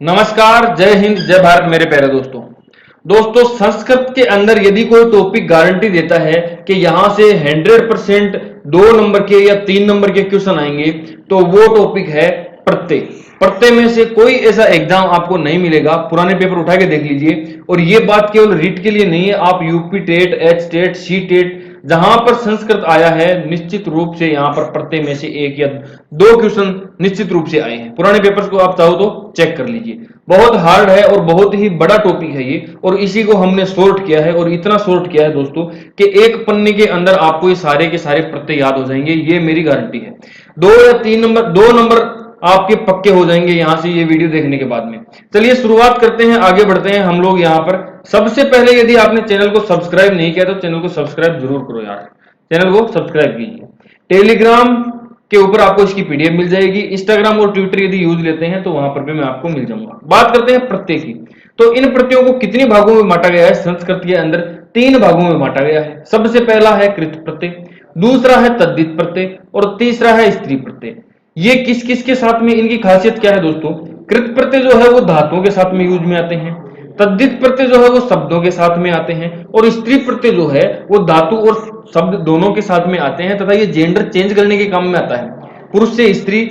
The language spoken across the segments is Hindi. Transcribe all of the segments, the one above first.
नमस्कार, जय हिंद, जय भारत मेरे प्यारे दोस्तों। संस्कृत के अंदर यदि कोई टॉपिक गारंटी देता है कि यहां से 100% 2 नंबर के या 3 नंबर के क्वेश्चन आएंगे, तो वो टॉपिक है प्रत्यय। प्रत्यय में से कोई ऐसा एग्जाम आपको नहीं मिलेगा। पुराने पेपर उठा के देख लीजिए। और ये बात केवल रीट के लिए नहीं है, आप UP TET, H TET, C TET, जहां पर संस्कृत आया है, निश्चित रूप से यहां पर प्रत्यय में से एक या दो क्वेश्चन निश्चित रूप से आए हैं। पुराने पेपर्स को आप चाहो तो चेक कर लीजिए। बहुत हार्ड है और बहुत ही बड़ा टॉपिक है ये, और इसी को हमने सॉर्ट किया है, और इतना सॉर्ट किया है दोस्तों कि एक पन्ने के अंदर आपको ये सारे के सारे प्रत्यय याद हो जाएंगे। ये मेरी गारंटी है। 2 या 3 नंबर, 2 नंबर आपके पक्के हो जाएंगे यहां से ये वीडियो देखने के बाद में। चलिए शुरुआत करते हैं, आगे बढ़ते हैं हम लोग। यहाँ पर सबसे पहले यदि आपने चैनल को सब्सक्राइब नहीं किया तो चैनल को सब्सक्राइब जरूर करो यार। चैनल को सब्सक्राइब कीजिए। टेलीग्राम के ऊपर आपको इसकी पीडीएफ मिल जाएगी। इंस्टाग्राम और ट्विटर यदि यूज लेते हैं तो वहां पर भी मैं आपको मिल जाऊंगा। बात करते हैं प्रत्यय की। तो इन प्रत्ययों को कितने भागों में बांटा गया है संस्कृत के अंदर? 3 भागों में बांटा गया है। सबसे पहला है कृत प्रत्यय, दूसरा है तद्धित प्रत्यय, और तीसरा है स्त्री प्रत्यय। ये किस किस के साथ में, इनकी खासियत क्या है दोस्तों? कृत प्रत्यय जो है वो धातुओं के साथ में यूज में आते हैं, तद्धित प्रत्यय जो है वो शब्दों के साथ में आते हैं, और स्त्री प्रत्यय जो है वो धातु और शब्द दोनों के साथ में आते हैं, तथा ये जेंडर चेंज करने के काम में आता है। पुरुष से स्त्री,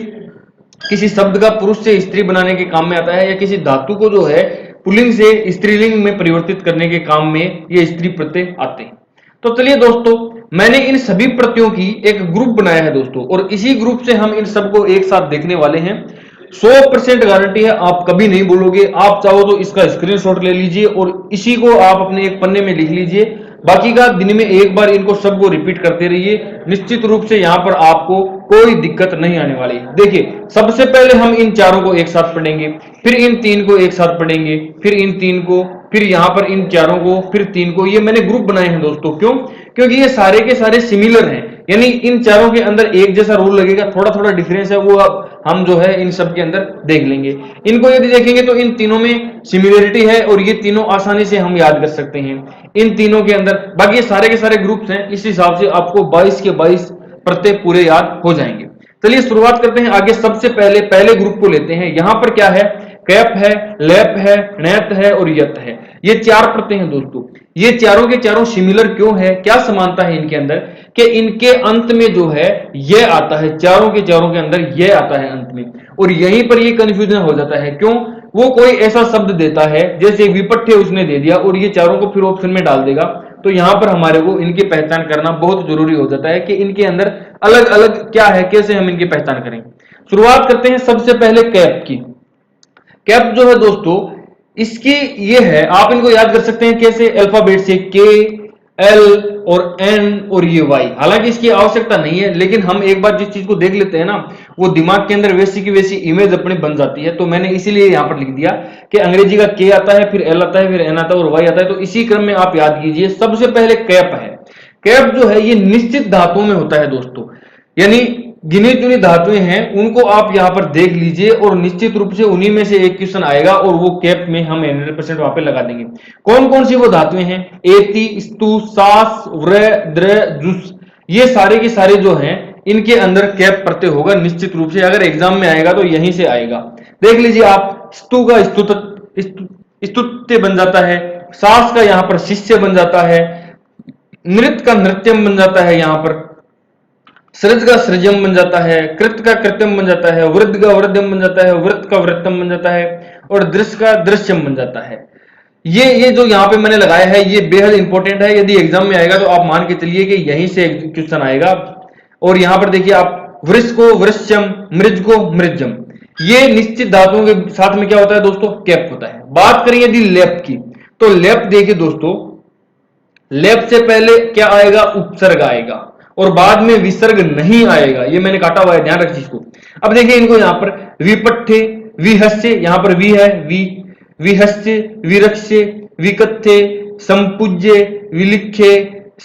किसी शब्द का पुरुष से स्त्री बनाने के काम में आता है, या किसी धातु को जो है पुल्लिंग से स्त्रीलिंग में परिवर्तित करने के काम में ये स्त्री प्रत्यय आते हैं। तो चलिए दोस्तों, मैंने इन सभी प्रत्ययों की एक ग्रुप बनाया है दोस्तों, और इसी ग्रुप से हम इन सबको एक साथ देखने वाले हैं। 100% गारंटी है, आप कभी नहीं बोलोगे। आप चाहो तो इसका स्क्रीनशॉट ले लीजिए और इसी को आप अपने एक पन्ने में लिख लीजिए। बाकी का दिन में एक बार इनको सबको रिपीट करते रहिए। निश्चित रूप से यहां पर आपको कोई दिक्कत नहीं आने वाली। देखिए, सबसे पहले हम इन चारों को एक साथ पढ़ेंगे, फिर इन 3 को एक साथ पढ़ेंगे, फिर इन 3 को, फिर यहां पर इन चारों को, फिर 3 को। ये मैंने ग्रुप बनाए हैं दोस्तों। क्यों? क्योंकि ये सारे के सारे सिमिलर हैं, यानी इन चारों के अंदर एक जैसा रूल लगेगा। थोड़ा थोड़ा डिफरेंस है, वो अब हम जो है इन सब के अंदर देख लेंगे। इनको यदि देखेंगे तो इन तीनों में सिमिलरिटी है, और ये तीनों आसानी से हम याद कर सकते हैं इन तीनों के अंदर। बाकी सारे के सारे ग्रुप्स हैं, इस हिसाब से आपको 22 के 22 प्रत्यय पूरे याद हो जाएंगे। चलिए शुरुआत करते हैं आगे। सबसे पहले ग्रुप को लेते हैं। यहां पर क्या है? कैप है, लेप है, णैत है और यत है। ये 4 प्रत्यय हैं दोस्तों। ये चारों के चारों सिमिलर क्यों है? क्या समानता है इनके अंदर? कि इनके अंत में जो है ये आता है, चारों के चारों के अंदर ये आता है अंत में, और यहीं पर ये कंफ्यूजन हो जाता है। क्यों? वो कोई ऐसा शब्द देता है, जैसे विपट्ठे उसने दे दिया और ये चारों को फिर ऑप्शन में डाल देगा, तो यहां पर हमारे को इनकी पहचान करना बहुत जरूरी हो जाता है कि इनके अंदर अलग अलग क्या है, कैसे हम इनकी पहचान करें। शुरुआत करते हैं सबसे पहले कैप की। कैप जो है दोस्तों, इसकी ये है, आप इनको याद कर सकते हैं कैसे? अल्फाबेट से, के, एल और एन और ये वाई। हालांकि इसकी आवश्यकता नहीं है, लेकिन हम एक बार जिस चीज को देख लेते हैं ना, वो दिमाग के अंदर वैसी की वैसी इमेज अपने बन जाती है। तो मैंने इसीलिए यहां पर लिख दिया कि अंग्रेजी का के आता है, फिर एल आता है, फिर एन आता है और वाई आता है। तो इसी क्रम में आप याद कीजिए। सबसे पहले कैप है। कैप जो है ये निश्चित धातुओं में होता है दोस्तों, यानी गिनी चुनी धातुएं हैं, उनको आप यहां पर देख लीजिए, और निश्चित रूप से उन्हीं में से एक क्वेश्चन आएगा, और वो कैप में हम 100% वहां पे लगा देंगे। कौन कौन सी वो धातुएं हैं? एति, स्तु, सास, व्र, द्र, जुस। ये सारे के सारे जो हैं, इनके अंदर कैप प्रत्यय होगा निश्चित रूप से। अगर एग्जाम में आएगा तो यहीं से आएगा। देख लीजिए आप, स्तु का स्तुत्य बन जाता है, सास का यहां पर शिष्य बन जाता है, नृत्य का नृत्यम बन जाता है, यहां पर सृज का सृजम बन जाता है, कृत का कृत्यम बन जाता है, वृद्ध का वृद्धम बन जाता है, वृत्त का वृत्तम बन जाता है, और दृश्य का दृश्यम बन जाता है। ये जो यहाँ पे मैंने लगाया है, ये बेहद इंपॉर्टेंट है। यदि एग्जाम में आएगा तो आप मान के चलिए कि यहीं से क्वेश्चन आएगा। और यहाँ पर देखिए आप, वृष को वृश्यम, मृज को मृजम। ये निश्चित धातुओं के साथ में क्या होता है दोस्तों? कैप होता है। बात करें यदि लेप की, तो लेप देखिए दोस्तों, लेप से पहले क्या आएगा? उपसर्ग आएगा, और बाद में विसर्ग नहीं आएगा। ये मैंने काटा हुआ है, ध्यान रखिए इसको। अब देखिए इनको यहां पर, विपट्ठे, विहस्य, यहां पर वी है, विहस्य, विरक्ष्य, विकथ्य, संपूज्य, विलिख्य,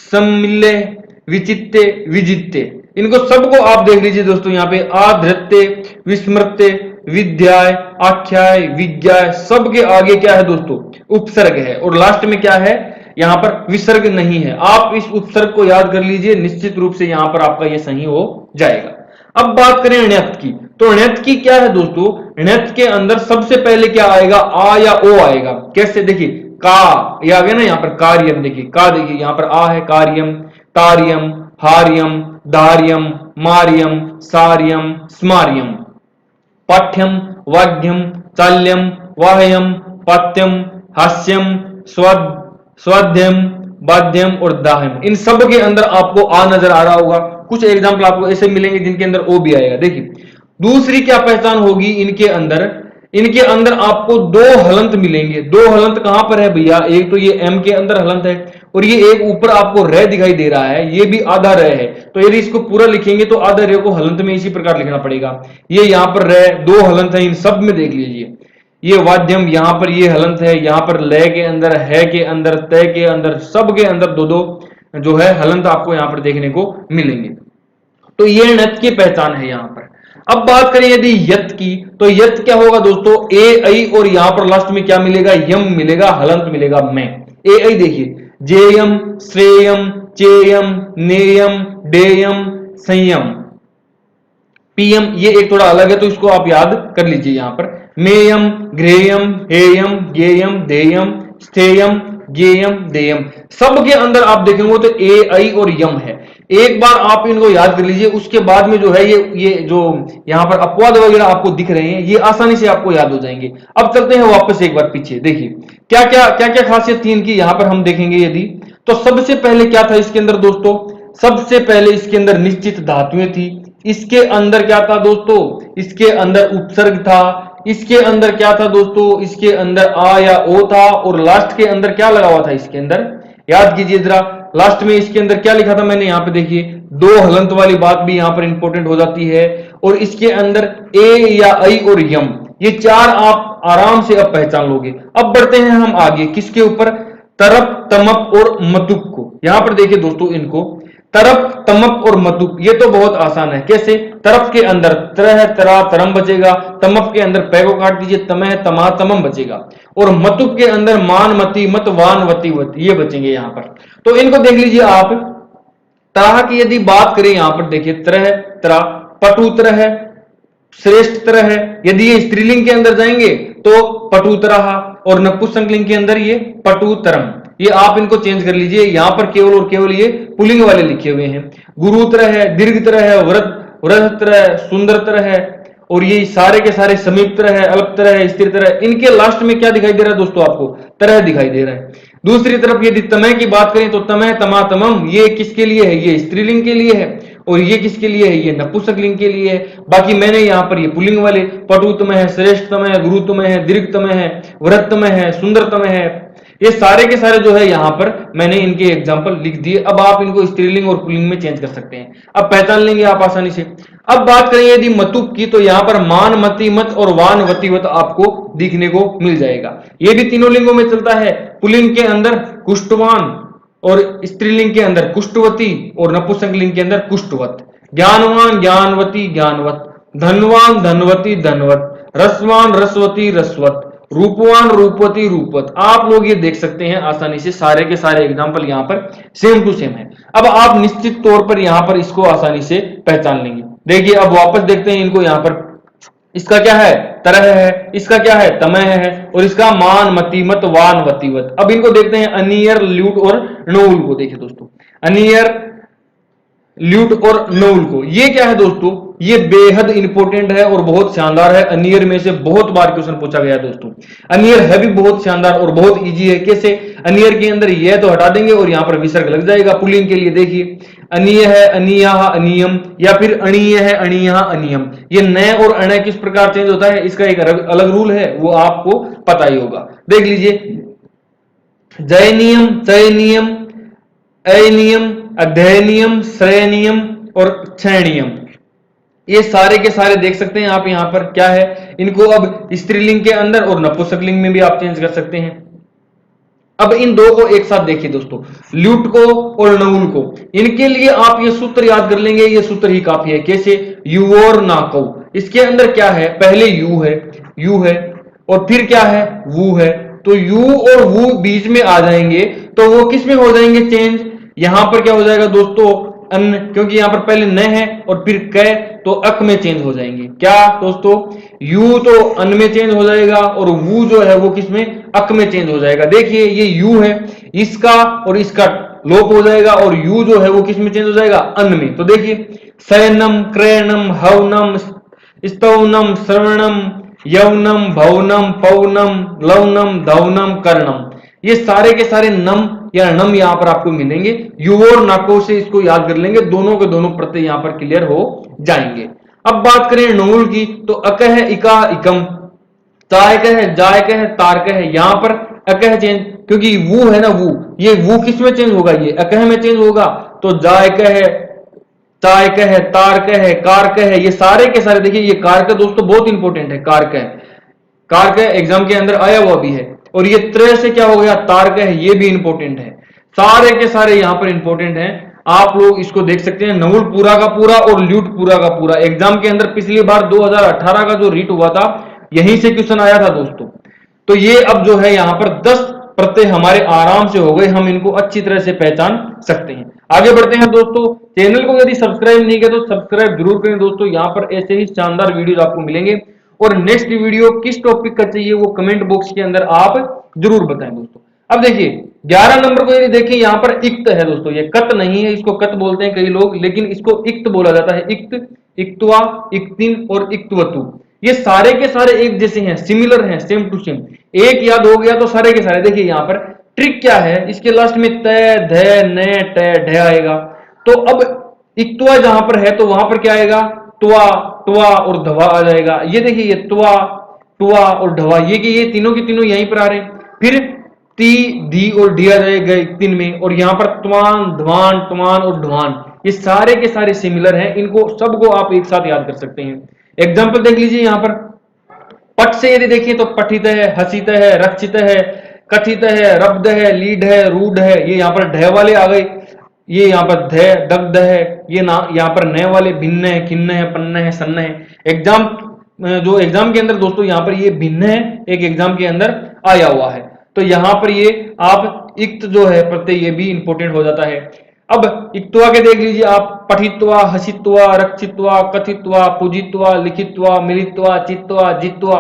सम्मिल्य, विचित्ते, विजित्ते। इनको सबको आप देख लीजिए दोस्तों। यहाँ पे आधृत्य, विस्मृत्य, विद्याय, आख्याय, विज्ञाय, सबके आगे क्या है दोस्तों? उपसर्ग है, और लास्ट में क्या है? यहां पर विसर्ग नहीं है। आप इस उपसर्ग को याद कर लीजिए, निश्चित रूप से यहां पर आपका ये सही हो जाएगा। अब बात करें ण्यत की, तो ण्यत की क्या है दोस्तों, ण्यत के अंदर सबसे पहले क्या आएगा, आ या ओ आएगा। कैसे, देखिए का, ये आ गया ना यहाँ पर कार्यम, देखिए का, देखिए यहाँ पर आ है, कार्यम, तार्यम, हार्यम, दार्यम, मार्यम, सार्यम, स्मार्यम, पाठ्यम, वाग्यम, चाल्यम, वाह्यम, पत्यम, हास्यम, स्वाध्यम, बाध्यम और दाह्यम। इन सब के अंदर आपको आ नजर आ रहा होगा। कुछ एग्जाम्पल आपको ऐसे मिलेंगे जिनके अंदर ओ भी आएगा। देखिए दूसरी क्या पहचान होगी इनके अंदर, इनके अंदर आपको दो हलंत मिलेंगे। दो हलंत कहां पर है भैया, एक तो ये एम के अंदर हलंत है और ये एक ऊपर आपको रे दिखाई दे रहा है, ये भी आधा रे है। तो यदि इसको पूरा लिखेंगे तो आधा रे को हलंत में इसी प्रकार लिखना पड़ेगा। ये यहां पर रे, दो हलंत है, इन सब में देख लीजिए। ये वाद्यम, यहां पर ये हलंत है, यहां पर लय के अंदर, है के अंदर, तय के अंदर, सब के अंदर दो दो जो है हलंत आपको यहां पर देखने को मिलेंगे। तो ये ण्यत की पहचान है यहां पर। अब बात करें यदि यत की, तो यत क्या होगा दोस्तों, ए ऐ और यहां पर लास्ट में क्या मिलेगा, यम मिलेगा, हलंत मिलेगा मैं। ए ऐ देखिए, जेयम, श्रेयम, चेयम, नेयम, डेयम, संयम, पीएम, ये एक थोड़ा अलग है तो इसको आप याद कर लीजिए। यहां पर मेयम, ग्रेयम, हेयम, गेयम, देयम, स्थेयम, गेयम, देयम, सब के अंदर आप देखेंगे तो ए ऐ और यम है। एक बार आप इनको याद कर लीजिए, उसके बाद में जो है ये जो यहां पर अपवाद वगैरह आपको दिख रहे हैं ये आसानी से आपको याद हो जाएंगे। अब चलते हैं वापस एक बार पीछे, देखिए क्या क्या खासियत थी इनकी यहां पर हम देखेंगे यदि, तो सबसे पहले क्या था इसके अंदर दोस्तों, सबसे पहले इसके अंदर निश्चित धातुएं थी। इसके अंदर क्या था दोस्तों, इसके अंदर उपसर्ग था। इसके अंदर क्या था दोस्तों, इसके अंदर आ या ओ था। और लास्ट के अंदर क्या लगा हुआ था इसके अंदर, याद कीजिए जरा, लास्ट में इसके अंदर क्या लिखा था मैंने, यहां पे देखिए दो हलंत वाली बात भी यहां पर इंपॉर्टेंट हो जाती है। और इसके अंदर ए या ऐ और यम, ये चार आप आराम से अब पहचान लोगे। अब बढ़ते हैं हम आगे किसके ऊपर, तरप, तमप और मतुप को। यहां पर देखिए दोस्तों इनको, तरप, तमप और मतुप, ये तो बहुत आसान है। कैसे, तरप के अंदर तरह, तरा, तरम बचेगा। तमप के अंदर पै को काट दीजिए, तमह, तमा, तमम बचेगा। और मतुप के अंदर मान, मति, मत, वान, वति, वत, ये बचेंगे यहां पर। तो इनको देख लीजिए आप। तरह की यदि बात करें यहां पर देखिए, तरह, तरा, पटुतर है, श्रेष्ठ तरह है। यदि ये स्त्रीलिंग के अंदर जाएंगे तो पटुतरहा, और नपुंसकलिंग के अंदर ये पटुतरम। ये आप इनको चेंज कर लीजिए, यहां पर केवल और केवल ये पुलिंग वाले लिखे हुए हैं। गुरुतर है, दीर्घतर है, वृद्धतर है, सुंदरतर है, और ये सारे के सारे समीप तरह है, अल्प तरह है, स्थिर तरह है। इनके लास्ट में क्या दिखाई दे रहा है दोस्तों आपको, तरह दिखाई दे रहा है। दूसरी तरफ यदि तमय की बात करें तो तमय, तमा, तमम, ये किसके लिए है, ये स्त्रीलिंग के लिए है। और ये किसके लिए है, ये नपुंसकलिंग के लिए है। बाकी मैंने यहां पर ये पुलिंग वाले, पटुतम है, श्रेष्ठतम है, गुरुतम है, दीर्घतम है, वृद्धतम है, सुंदरतम है, ये सारे के सारे जो है यहां पर मैंने इनके एग्जाम्पल लिख दिए। अब आप इनको स्त्रीलिंग और पुल्लिंग में चेंज कर सकते हैं, अब पहचान लेंगे आप आसानी से। अब बात करें यदि मतुप की, तो यहां पर मान, मति, मत और वान, वति, वत आपको दिखने को मिल जाएगा। ये भी तीनों लिंगों में चलता है। पुल्लिंग के अंदर कुष्ठवान, और स्त्रीलिंग के अंदर कुष्ठवती, और नपुंसकलिंग के अंदर कुष्ठवत। ज्ञानवान, ज्ञानवती, ज्ञानवत, धनवान, धनवती, धनवत, रसवान, रसवती, रसवत, रूपवान, रूपवती, रूपवत। आप लोग ये देख सकते हैं आसानी से, सारे के सारे एग्जाम्पल यहां पर सेम टू सेम है। अब आप निश्चित तौर पर यहां पर इसको आसानी से पहचान लेंगे। देखिए अब वापस देखते हैं इनको, यहां पर इसका क्या है, तरह है, इसका क्या है, तमय है, और इसका मान, मति, मत, वान, वति, वत। अब इनको देखते हैं अनियर, ल्यूट और नोउल को। देखिए दोस्तों, अनियर, ल्यूट और नोउल को, ये क्या है दोस्तों, ये बेहद इंपॉर्टेंट है और बहुत शानदार है। अनियर में से बहुत बार क्वेश्चन पूछा गया दोस्तों। अनियर है भी बहुत शानदार और बहुत इजी है। कैसे, अनियर के अंदर यह तो हटा देंगे और यहां पर विसर्ग लग जाएगा। पुल्लिंग के लिए देखिए, अनीय है, अनीया, अनियम, या फिर अणीय है, अणीया, अनियम। ये नए और अणय किस प्रकार चेंज होता है, इसका एक अलग रूल है, वो आपको पता ही होगा। देख लीजिए, जयनियम, चयनियम, अनियम, अध्ययनियम, श्रेयनियम और क्षयनियम, ये सारे के सारे देख सकते हैं आप। यहां पर क्या है, इनको अब स्त्रीलिंग के अंदर और नपुंसकलिंग में भी आप चेंज कर सकते हैं। अब इन दो को एक साथ देखिए दोस्तों, ल्यूट को और नऊल को, इनके लिए आप ये सूत्र याद कर लेंगे, ये सूत्र ही काफी है। कैसे, यू और नाकौ, इसके अंदर क्या है, पहले यू है और फिर क्या है, वू है। तो यू और वू बीच में आ जाएंगे तो वो किस में हो जाएंगे चेंज, यहां पर क्या हो जाएगा दोस्तों, अन्न, क्योंकि यहाँ पर पहले न है और फिर क तो अक में चेंज हो जाएंगे। क्या दोस्तों, यू तो अन्न में चेंज हो जाएगा और वू जो है वो किसमें, अक में चेंज हो जाएगा। देखिए ये यू है, इसका और इसका लोप हो जाएगा और यू जो है वो किसमें चेंज हो जाएगा, अन्न में। तो देखिए शयनम, क्रयणम, हवनम, स्तवनम, श्रवणम, यवनम, भवनम, पवनम, लवनम, धवनम, कर्णम, ये सारे के सारे नम या नम यहाँ पर आपको मिलेंगे। यू और नाको से इसको याद कर लेंगे, दोनों के दोनों प्रत्यय यहाँ पर क्लियर हो जाएंगे। अब बात करें नूल की, तो अकह, इका, इकम, तायक है, जायक है, तारक है, यहाँ पर अकह चेंज, क्योंकि वो है ना वो, ये वो किस में चेंज होगा, ये अकह में चेंज होगा। तो जायक है, तायक है, तारक है, कारक है, ये सारे के सारे देखिए, ये कारक दोस्तों बहुत इंपॉर्टेंट है। कारक है, कारक एग्जाम के अंदर आया हुआ भी है। और ये त्रय से क्या हो गया, तारक है, ये भी इंपॉर्टेंट है। सारे के सारे यहाँ पर इंपॉर्टेंट हैं, आप लोग इसको देख सकते हैं। नहुल पूरा का पूरा और ल्यूट पूरा का पूरा एग्जाम के अंदर पिछली बार 2018 का जो रीट हुआ था, यहीं से क्वेश्चन आया था दोस्तों। तो ये अब जो है यहाँ पर 10 प्रत्यय हमारे आराम से हो गए, हम इनको अच्छी तरह से पहचान सकते हैं। आगे बढ़ते हैं दोस्तों। चैनल को यदि सब्सक्राइब नहीं किया तो सब्सक्राइब जरूर करें दोस्तों, यहाँ पर ऐसे ही शानदार वीडियोज आपको मिलेंगे। और नेक्स्ट वीडियो किस टॉपिक का चाहिए वो कमेंट बॉक्स के अंदर आप जरूर बताएं दोस्तों। अब देखिए 11 नंबर को यदि देखें, यहाँ पर इक्त है दोस्तों, ये कत नहीं है, इसको कत बोलते हैं कई लोग, लेकिन इसको इक्त बोला जाता है। इक्त, इक्तवा, इक्तिन और इक्तवतु, ये सारे के सारे एक जैसे हैं, सिमिलर हैं, सेम टू सेम। एक याद हो गया तो सारे के सारे। देखिए यहाँ पर ट्रिक क्या है, इसके लास्ट में त, ध, न, ट, ढ आएगा। तो अब इक्तवा जहां पर है तो वहां पर क्या आएगा, टुआ, टुआ और धवा आ जाएगा। ये देखिए ये टुआ, टुआ और ढवा, ये कि ये तीनों के तीनों यहीं पर आ रहे हैं। फिर ती, धी और डी आ जाएगा तीन में, और यहाँ पर त्वान, ध्वान, टुमान और ढुआन, ये सारे के सारे सिमिलर हैं। इनको सबको आप एक साथ याद कर सकते हैं। एग्जाम्पल देख लीजिए यहाँ पर, पट से यदि देखिए तो पठित है, हसित है, रक्षित है, कथित है, रब्द है, लीड है, रूढ़ है, ये यहाँ पर ढ वाले आ गए। ये यहाँ पर ध, दग्ध है, ये ना यहाँ पर न वाले भिन्न है, खिन्न है, पन्न है, सन्न है। एग्जाम जो एग्जाम के अंदर दोस्तों यहाँ पर ये भिन्न है, एक एग्जाम के अंदर आया हुआ है। तो यहाँ पर ये आप इक्त जो है प्रत्यय, ये भी इंपॉर्टेंट हो जाता है। अब इक्तवा के देख लीजिए आप, पठित्वा, हसित्वा, रक्षित्वा, कथित्वा, पूजित्वा, लिखित्वा, मिलित्वा, चित्वा, जित्वा।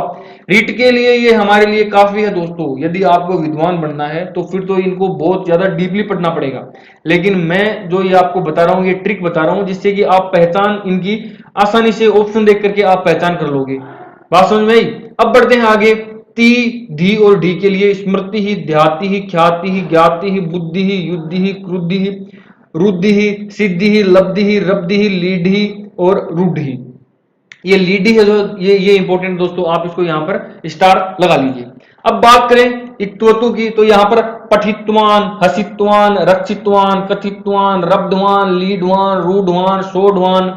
रीट के लिए ये हमारे लिए काफी है दोस्तों। यदि आपको विद्वान बनना है तो फिर तो इनको बहुत ज्यादा डीपली पढ़ना पड़ेगा, लेकिन मैं जो ये आपको बता रहा हूँ, ये ट्रिक बता रहा हूँ, जिससे कि आप पहचान इनकी आसानी से ऑप्शन देख करके आप पहचान कर लोगे। बात समझ में आई। अब बढ़ते हैं आगे। ती, धी और ढी के लिए स्मृति ही, ध्याति ही, ख्याति ही, ज्ञाति ही, बुद्धि ही, युद्धि ही, क्रुद्धि ही, रुद्धि ही, सिद्धि ही, लब्धि ही, रब्धि ही, लीड ही और रूढ़ ही। ये लीड ही है जो ये इंपॉर्टेंट दोस्तों, आप इसको यहाँ पर स्टार लगा लीजिए। अब बात करें इक्तवतु की, तो यहाँ पर पठित्वान, हसित्वान, रक्षित्वान, कथित्वान, रब्धवान, लीडवान, रूढ़वान, शोढ़वान,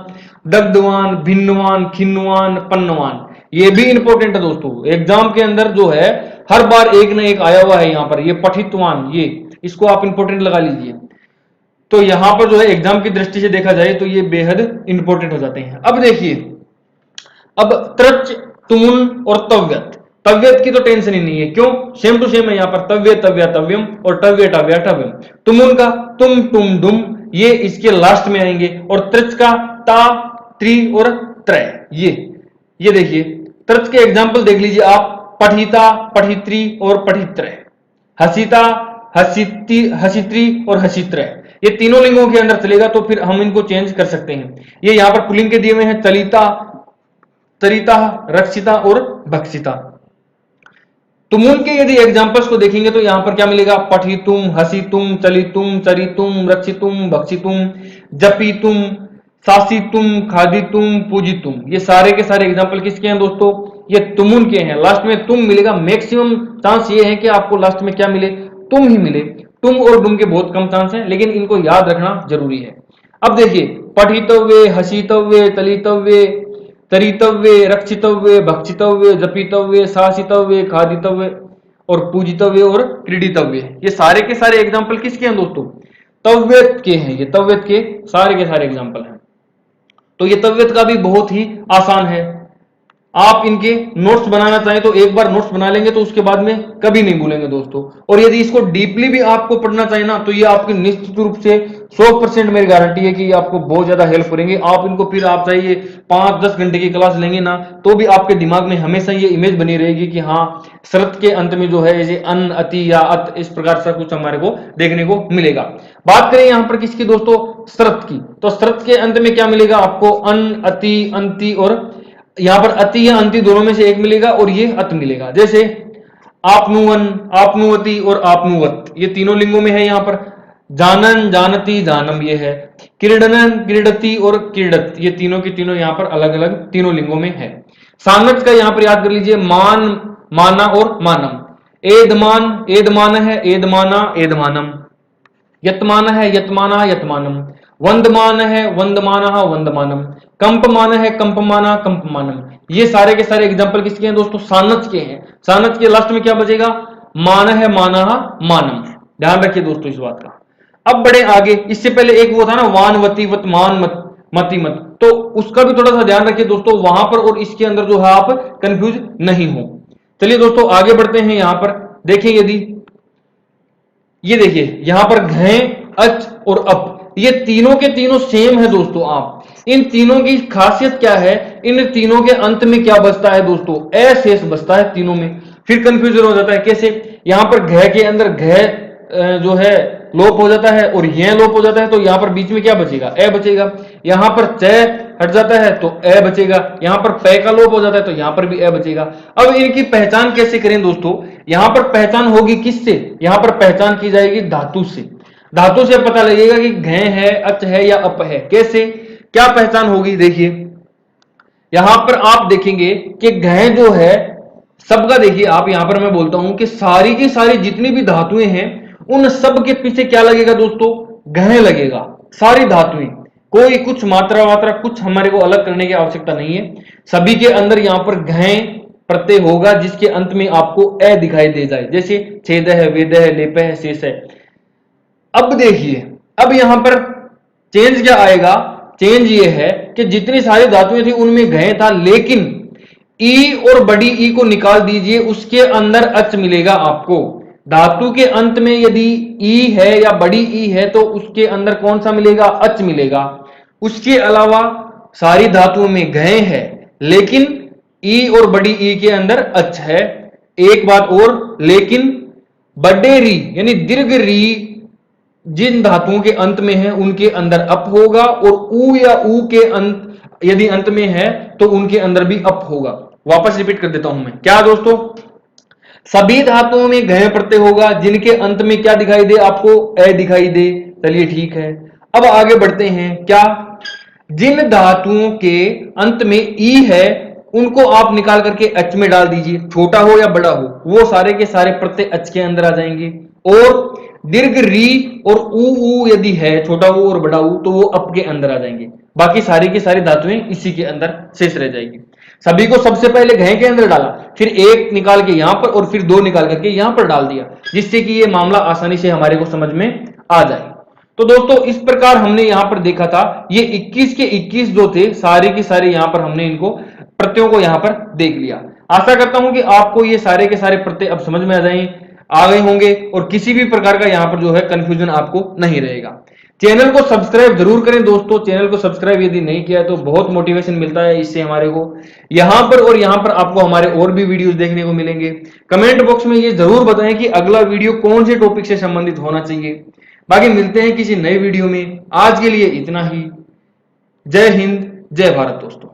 दग्धवान, भिन्नवान, खिन्नवान, पन्नवान, ये भी इंपॉर्टेंट है दोस्तों। एग्जाम के अंदर जो है हर बार एक ना एक आया हुआ है यहाँ पर, ये पठित्वान, ये इसको आप इंपॉर्टेंट लगा लीजिए। तो यहां पर जो है एग्जाम की दृष्टि से देखा जाए तो ये बेहद इंपॉर्टेंट हो जाते हैं। अब देखिए, अब त्रच, तुमुन और तव्यत। तव्यत की तो टेंशन ही नहीं है, क्यों, सेम टू सेम है यहाँ पर, तव्य, तव्या, तव्यम और तव्य, टव्या, टव्यम। तुमुन का तुम, तुम, दुम, ये इसके लास्ट में आएंगे। और त्रच का ता, त्रि और त्रय, ये देखिए त्रच के एग्जाम्पल देख लीजिए आप, पठिता, पठित्री और पठित्रय, हसिता, हसित्री और हसित्रय, ये तीनों लिंगों के अंदर चलेगा। तो फिर हम इनको चेंज कर सकते हैं। ये यहाँ पर पुल्लिंग के दिए हुए हैं, चलिता, तरिता, रक्षिता और भक्षिता। तुमुन के यदि एग्जांपल्स को देखेंगे तो यहां पर क्या मिलेगा, पठितुम, हसितुम, चलितुम, चरितुम, रक्षितुम, भक्षितुम, जपितुम, शासितुम, खादितुम, पूजितुम, ये सारे के सारे एग्जांपल किसके हैं दोस्तों, ये तुमुन के हैं। लास्ट में तुम मिलेगा, मैक्सिमम चांस ये है कि आपको लास्ट में क्या मिले, तुम ही मिले। तुम और दुम के बहुत कम चांस हैं, लेकिन इनको याद रखना जरूरी है। अब देखिए, पठितव्य, हसितव्य, चलितव्य, तरितव्य, रक्षितव्य, भक्षितव्य, जपितव्य, शासितव्य, खादितव्य और पूजितव्य और क्रीडितव्य, ये सारे के सारे एग्जाम्पल किसके हैं दोस्तों, तव्यत के हैं। ये तव्यत के सारे एग्जाम्पल हैं। तो ये तव्यत का भी बहुत ही आसान है। आप इनके नोट्स बनाना चाहें तो एक बार नोट्स बना लेंगे तो उसके बाद में कभी नहीं भूलेंगे दोस्तों। और यदि इसको डीपली भी आपको पढ़ना चाहे ना, तो ये आपके निश्चित रूप से 100% मेरी गारंटी है कि ये आपको बहुत ज्यादा हेल्प करेंगे। आप इनको फिर आप चाहिए 5-10 घंटे की क्लास लेंगे ना, तो भी आपके दिमाग में हमेशा ये इमेज बनी रहेगी कि हाँ शरत के अंत में जो है जैसे अन, अति या अत, इस प्रकार से कुछ हमारे को देखने को मिलेगा। बात करें यहाँ पर किसकी दोस्तों, शरत की, तो शरत के अंत में क्या मिलेगा आपको, अन, अति, अंति, और यहाँ पर अति या अंति दोनों में से एक मिलेगा और ये अत मिलेगा। जैसे आपनुवन, आपनुवती और आपनुवत, ये तीनों लिंगों में है। यहाँ पर जानन, जानती, जानम ये है। क्रीडनन, क्रीडती और क्रीडत, ये तीनों की तीनों यहाँ पर अलग अलग तीनों लिंगों में है। सानच का यहाँ पर याद कर लीजिए, मान, माना और मानम। एदमान, एदमान है, एदमाना, एदमानम। यतमान है, यतमाना, यतमानम। वंदमान है, वंदमाना, वंदमानम। कंपमान है, कंपमाना, कंपमानम। ये सारे के सारे एग्जांपल किसके हैं दोस्तों, सानच के हैं। सानच के लास्ट में क्या बचेगा, मान है, माना, मानम। ध्यान रखिए दोस्तों इस बात का। अब बढ़े आगे, इससे पहले एक वो था ना वानवती वत, मान मत, मति मत, तो उसका भी थोड़ा सा ध्यान रखिए दोस्तों वहां पर, और इसके अंदर जो है आप कंफ्यूज नहीं हो। चलिए दोस्तों आगे बढ़ते हैं। यहां पर देखिए, यदि ये देखिए यहां पर घ, अच और अप, ये तीनों के तीनों सेम है दोस्तों। आप इन तीनों की खासियत क्या है, इन तीनों के अंत में क्या बचता है दोस्तों, ए शेष बचता है तीनों में। फिर कंफ्यूजन हो जाता है कैसे, यहां पर घ के अंदर घ जो है लोप हो जाता है और यह लोप हो जाता है, तो यहां पर बीच में क्या बचेगा, ए बचेगा। यहां पर च हट जाता है तो ए बचेगा। यहां पर पै का लोप हो जाता है तो यहां पर भी ए बचेगा। अब इनकी पहचान कैसे करें दोस्तों, यहां पर पहचान होगी किससे, यहां पर पहचान की जाएगी धातु से। धातु से पता लगेगा कि घ है, अच है या अप है। कैसे, क्या पहचान होगी, देखिए यहां पर आप देखेंगे कि घ जो है सबका, देखिए आप यहां पर मैं बोलता हूं कि सारी की सारी जितनी भी धातुएं हैं उन सब के पीछे क्या लगेगा दोस्तों, घ लगेगा। सारी धातुएं, कोई कुछ मात्रा वात्रा कुछ हमारे को अलग करने की आवश्यकता नहीं है। सभी के अंदर यहां पर घ प्रत्यय होगा जिसके अंत में आपको ए दिखाई दे जाए। जैसे छेद है, वेद है, लेप है, शेष है। अब देखिए, अब यहां पर चेंज क्या आएगा, चेंज ये है कि जितनी सारी धातुएं थी उनमें घ था, लेकिन ई और बड़ी ई को निकाल दीजिए, उसके अंदर अच मिलेगा आपको। धातु के अंत में यदि ई है या बड़ी ई है तो उसके अंदर कौन सा मिलेगा, अच मिलेगा। उसके अलावा सारी धातुओं में घ है, लेकिन ई और बड़ी ई के अंदर अच है। एक बात और, लेकिन बड़े री यानी दीर्घ री जिन धातुओं के अंत में है उनके अंदर अप होगा, और ऊ या ऊ के अंत यदि अंत में है तो उनके अंदर भी अप होगा। वापस रिपीट कर देता हूं मैं, क्या दोस्तों, सभी धातुओं में घ प्रत्यय होगा जिनके अंत में क्या दिखाई दे आपको, ए दिखाई दे। चलिए ठीक है, अब आगे बढ़ते हैं। क्या, जिन धातुओं के अंत में ई है उनको आप निकाल करके एच में डाल दीजिए, छोटा हो या बड़ा हो, वो सारे के सारे प्रत्यय एच के अंदर आ जाएंगे। और दीर्घ री और ऊ यदि है, छोटा ऊ और बड़ा ऊ, तो वो अप के अंदर आ जाएंगे। बाकी सारी की सारी धातुएं इसी के अंदर शेष रह जाएगी। सभी को सबसे पहले घ के अंदर डाला, फिर एक निकाल के यहां पर और फिर दो निकाल करके यहां पर डाल दिया, जिससे कि ये मामला आसानी से हमारे को समझ में आ जाए। तो दोस्तों इस प्रकार हमने यहां पर देखा था, ये 21 के 21 जो थे सारे के सारे यहां पर हमने इनको प्रत्ययों को यहां पर देख लिया। आशा करता हूं कि आपको ये सारे के सारे प्रत्यय अब समझ में आ गए होंगे और किसी भी प्रकार का यहां पर जो है कंफ्यूजन आपको नहीं रहेगा। चैनल को सब्सक्राइब जरूर करें दोस्तों, चैनल को सब्सक्राइब यदि नहीं किया तो बहुत मोटिवेशन मिलता है इससे हमारे को। यहां पर और यहां पर आपको हमारे और भी वीडियोस देखने को मिलेंगे। कमेंट बॉक्स में ये जरूर बताएं कि अगला वीडियो कौन से टॉपिक से संबंधित होना चाहिए। बाकी मिलते हैं किसी नए वीडियो में, आज के लिए इतना ही। जय हिंद, जय भारत दोस्तों।